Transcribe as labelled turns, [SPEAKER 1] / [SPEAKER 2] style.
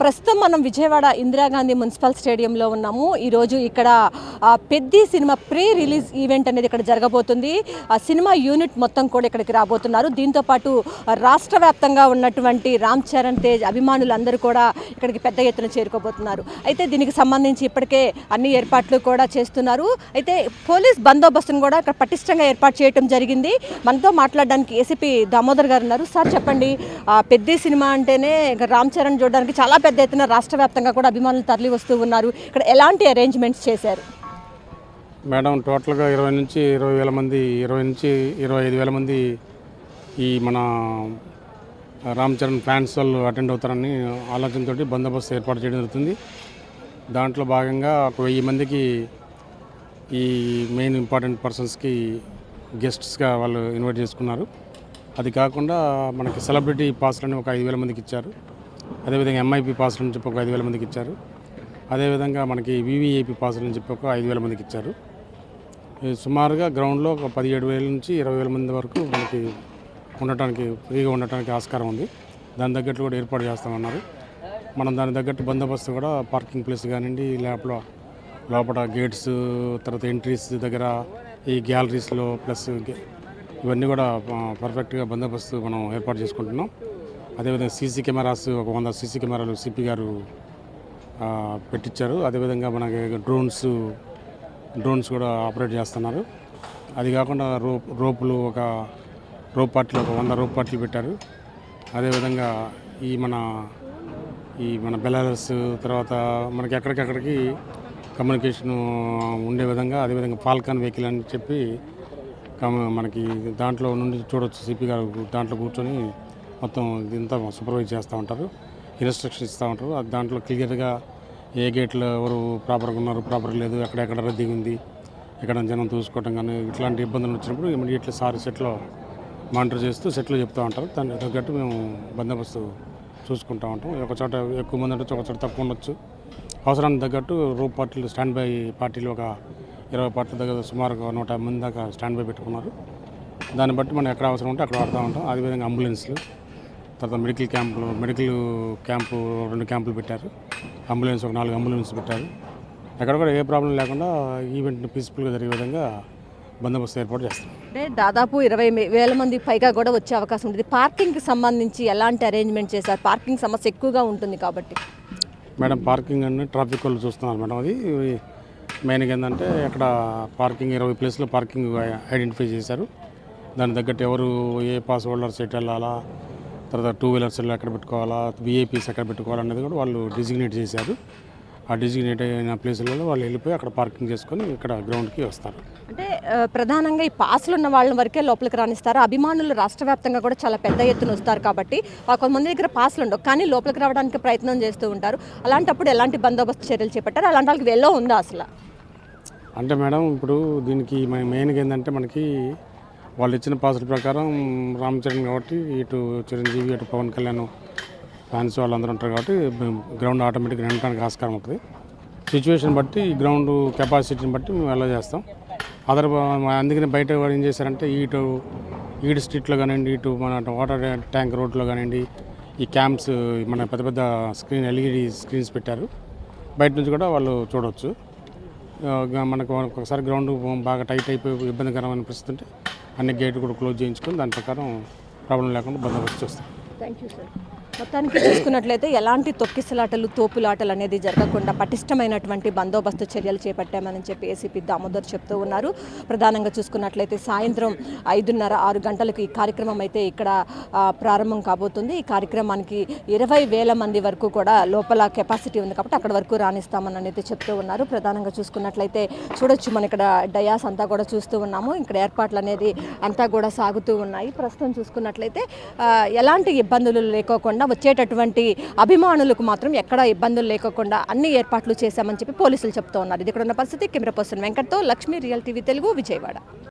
[SPEAKER 1] ప్రస్తుతం మనం విజయవాడ ఇందిరాగాంధీ మున్సిపల్ స్టేడియంలో ఉన్నాము. ఈరోజు ఇక్కడ Peddi cinema pre release event అనేది ఇక్కడ జరగబోతుంది. ఆ సినిమా యూనిట్ మొత్తం కూడా ఇక్కడికి రాబోతున్నారు. దీంతోపాటు రాష్ట్ర వ్యాప్తంగా ఉన్నటువంటి రామ్ చరణ్ తేజ్ అభిమానులందరూ కూడా ఇక్కడికి పెద్ద ఎత్తున చేరుకోబోతున్నారు. అయితే దీనికి సంబంధించి ఇప్పటికే అన్ని ఏర్పాట్లు కూడా చేస్తున్నారు. అయితే పోలీస్ బందోబస్తును కూడా ఇక్కడ పటిష్టంగా ఏర్పాటు చేయడం జరిగింది. మనతో మాట్లాడడానికి ఏసీపీ దామోదర్ గారు ఉన్నారు. సార్ చెప్పండి, పెద్ది సినిమా అంటేనే రామ్ చరణ్ చూడడానికి చాలా పెద్ద ఎత్తున రాష్ట్ర వ్యాప్తంగా కూడా అభిమానులు తరలి వస్తూ ఉన్నారు. ఇక్కడ ఎలాంటి అరేంజ్మెంట్స్ చేశారు?
[SPEAKER 2] మేడం, టోటల్గా 20 నుంచి 20 వేల మంది, 20 నుంచి 25 వేల మంది ఈ మన రామ్ చరణ్ ఫ్యాన్స్ వాళ్ళు అటెండ్ అవుతారని ఆలోచనతో బందోబస్తు ఏర్పాటు చేయడం జరుగుతుంది. దాంట్లో భాగంగా ఒక 1000 మందికి ఈ మెయిన్ ఇంపార్టెంట్ పర్సన్స్కి గెస్ట్స్గా వాళ్ళు ఇన్వైట్ చేసుకున్నారు. అది కాకుండా మనకి సెలబ్రిటీ పాస్లని ఒక 5,000 మందికి ఇచ్చారు. అదేవిధంగా ఎంఐపీ పాస్లు అని చెప్పి ఒక 5,000 మందికి ఇచ్చారు. అదేవిధంగా మనకి వివిఐపీ పాస్లు అని చెప్పి ఒక 5,000 మందికి ఇచ్చారు. సుమారుగా గ్రౌండ్లో ఒక 17,000 నుంచి 20,000 మంది వరకు మనకి ఉండటానికి, ఫ్రీగా ఉండటానికి ఆస్కారం ఉంది. దాని తగ్గట్టు కూడా ఏర్పాటు చేస్తామన్నారు. మనం దాని తగ్గట్టు బందోబస్తు కూడా పార్కింగ్ ప్లేస్ కానివ్వండి, లోపల గేట్స్, తర్వాత ఎంట్రీస్ దగ్గర, ఈ గ్యాలరీస్లో ప్లస్ ఇవన్నీ కూడా పర్ఫెక్ట్గా బందోబస్తు మనం ఏర్పాటు చేసుకుంటున్నాం. అదేవిధంగా సీసీ కెమెరాస్ ఒక 100 సీసీ కెమెరాలు సిపి గారు పెట్టించారు. అదేవిధంగా మనకి డ్రోన్స్ కూడా ఆపరేట్ చేస్తున్నారు. అది కాకుండా రోపులు ఒక రోప్ పార్టీలు ఒక 100 రోప్ పార్టీలు పెట్టారు. అదేవిధంగా ఈ మన బెలారస్, తర్వాత మనకి ఎక్కడికెక్కడికి కమ్యూనికేషన్ ఉండే విధంగా, అదేవిధంగా ఫాల్కాన్ వెహికల్ అని చెప్పి మనకి దాంట్లో నుండి చూడవచ్చు. సిపి గారు దాంట్లో కూర్చొని మొత్తం ఇదంతా సూపర్వైజ్ చేస్తూ ఉంటారు, ఇన్స్ట్రక్షన్ ఇస్తూ ఉంటారు. దాంట్లో క్లియర్గా ఏ గేట్లో ఎవరు ప్రాపర్గా ఉన్నారు, ప్రాపర్గా లేదు, ఎక్కడెక్కడ రద్దీ ఉంది, ఎక్కడ జనం చూసుకోవటం కానీ ఇట్లాంటి ఇబ్బందులు వచ్చినప్పుడు ఇమీడియట్లీ సెట్లో మానిటర్ చేస్తూ సెట్లో చెప్తూ ఉంటారు. దానికి తగ్గట్టు మేము బందోబస్తు చూసుకుంటూ ఉంటాం. ఒక చోట ఎక్కువ మంది ఉండొచ్చు, ఒక చోట తక్కువ ఉండొచ్చు. అవసరానికి తగ్గట్టు రోప్ పార్టీలు, స్టాండ్ బై పార్టీలు ఒక 20 పార్టీల దగ్గర సుమారుగా 150 మంది దాకా స్టాండ్ బై పెట్టుకున్నారు. దాన్ని బట్టి మనం ఎక్కడ అవసరం ఉంటే అక్కడ వాడుతూ ఉంటాం. అదేవిధంగా అంబులెన్స్లు, తర్వాత మెడికల్ క్యాంపు 2 క్యాంపులు పెట్టారు. అంబులెన్స్ ఒక 4 అంబులెన్స్ పెట్టారు. ఎక్కడ కూడా ఏ ప్రాబ్లం లేకుండా ఈవెంట్ని పీస్ఫుల్గా జరిగే విధంగా బందోబస్తు ఏర్పాటు చేస్తాం.
[SPEAKER 1] అంటే దాదాపు 20,000 మంది పైగా కూడా వచ్చే అవకాశం ఉంటుంది. పార్కింగ్కి సంబంధించి ఎలాంటి అరేంజ్మెంట్ చేశారు? పార్కింగ్ సమస్య ఎక్కువగా ఉంటుంది కాబట్టి.
[SPEAKER 2] మేడం, పార్కింగ్ అన్ని ట్రాఫిక్ వాళ్ళు చూస్తున్నారు మేడం. అది మెయిన్గా ఏంటంటే అక్కడ పార్కింగ్ 20 ప్లేస్లో పార్కింగ్ ఐడెంటిఫై చేశారు. దాని తగ్గట్టు ఎవరు ఏ పాస్ హోల్డర్స్ ఎటు వెళ్ళాలా, తర్వాత 2 వీలర్స్ ఎక్కడ పెట్టుకోవాలా, విఐపీస్ ఎక్కడ పెట్టుకోవాలనేది కూడా వాళ్ళు డిజిగ్నేట్ చేశారు. ఆ డిజిగ్నేట్ అయిన ప్లేసులలో వాళ్ళు వెళ్ళిపోయి అక్కడ పార్కింగ్ చేసుకొని ఇక్కడ గ్రౌండ్కి వస్తారు.
[SPEAKER 1] అంటే ప్రధానంగా ఈ పాసులు ఉన్న వాళ్ళ వరకే లోపలికి రాణిస్తారు. అభిమానులు రాష్ట్ర వ్యాప్తంగా కూడా చాలా పెద్ద ఎత్తున వస్తారు కాబట్టి కొంతమంది దగ్గర పాసులు ఉండవు, కానీ లోపలికి రావడానికి ప్రయత్నం చేస్తూ ఉంటారు. అలాంటప్పుడు ఎలాంటి బందోబస్తు చర్యలు చేపట్టారు? అలాంటి వాళ్ళకి వెళ్ళో ఉందా అసలు?
[SPEAKER 2] అంటే మేడం, ఇప్పుడు దీనికి మెయిన్గా ఏంటంటే మనకి వాళ్ళు ఇచ్చిన పాసుల ప్రకారం రామ్ చరణ్ కాబట్టి ఇటు చిరంజీవి, అటు పవన్ కళ్యాణ్ ఫ్యాన్స్ వాళ్ళందరూ ఉంటారు కాబట్టి గ్రౌండ్ ఆటోమేటిక్గా నిండడానికి ఆస్కారం ఉంటుంది. సిచ్యువేషన్ బట్టి ఈ గ్రౌండ్ కెపాసిటీని బట్టి మేము ఎలా చేస్తాం. అందుకని బయట ఏం చేశారంటే ఈడు స్ట్రీట్లో కానివ్వండి, ఇటు మన వాటర్ ట్యాంక్ రోడ్లో కానివ్వండి, ఈ క్యాంప్స్ మన పెద్ద పెద్ద LED స్క్రీన్స్ పెట్టారు. బయట నుంచి కూడా వాళ్ళు చూడవచ్చు. మనకు ఒకసారి గ్రౌండ్ బాగా టైట్ అయిపోయి ఇబ్బందికరమైన పరిస్థితి ఉంటే అన్ని గేట్లు కూడా క్లోజ్ చేయించుకొని దాని ప్రకారం ప్రాబ్లం లేకుండా బందోబస్తు చేస్తాం.
[SPEAKER 1] Thank you sir. మొత్తానికి చూసుకున్నట్లయితే ఎలాంటి తొక్కిసలాటలు, తోపులాటలు అనేది జరగకుండా పటిష్టమైనటువంటి బందోబస్తు చర్యలు చేపట్టామని చెప్పి ఏసీపీ దామోదర్ చెప్తూ ఉన్నారు. ప్రధానంగా చూసుకున్నట్లయితే సాయంత్రం 5:30-6 గంటలకు ఈ కార్యక్రమం అయితే ఇక్కడ ప్రారంభం కాబోతుంది. ఈ కార్యక్రమానికి 20,000 మంది వరకు కూడా లోపల కెపాసిటీ ఉంది కాబట్టి అక్కడ వరకు రాణిస్తామని అయితే చెప్తూ ఉన్నారు. ప్రధానంగా చూసుకున్నట్లయితే చూడొచ్చు, మన ఇక్కడ డయాస్ అంతా కూడా చూస్తూ ఉన్నాము. ఇక్కడ ఏర్పాట్లు అనేది అంతా కూడా సాగుతూ ఉన్నాయి. ప్రస్తుతం చూసుకున్నట్లయితే ఎలాంటి ఇబ్బందులు లేకోకుండా వచ్చేటటువంటి అభిమానులకు మాత్రం ఎక్కడ ఇబ్బందులు లేకుండా అన్ని ఏర్పాట్లు చేశామని చెప్పి పోలీసులు చెప్తూ ఉన్నారు. ఇది ఇక్కడ ఉన్న పరిస్థితి. కెమెరా పర్సన్ వెంకట్తో లక్ష్మీ, రియల్ టీవీ తెలుగు, విజయవాడ.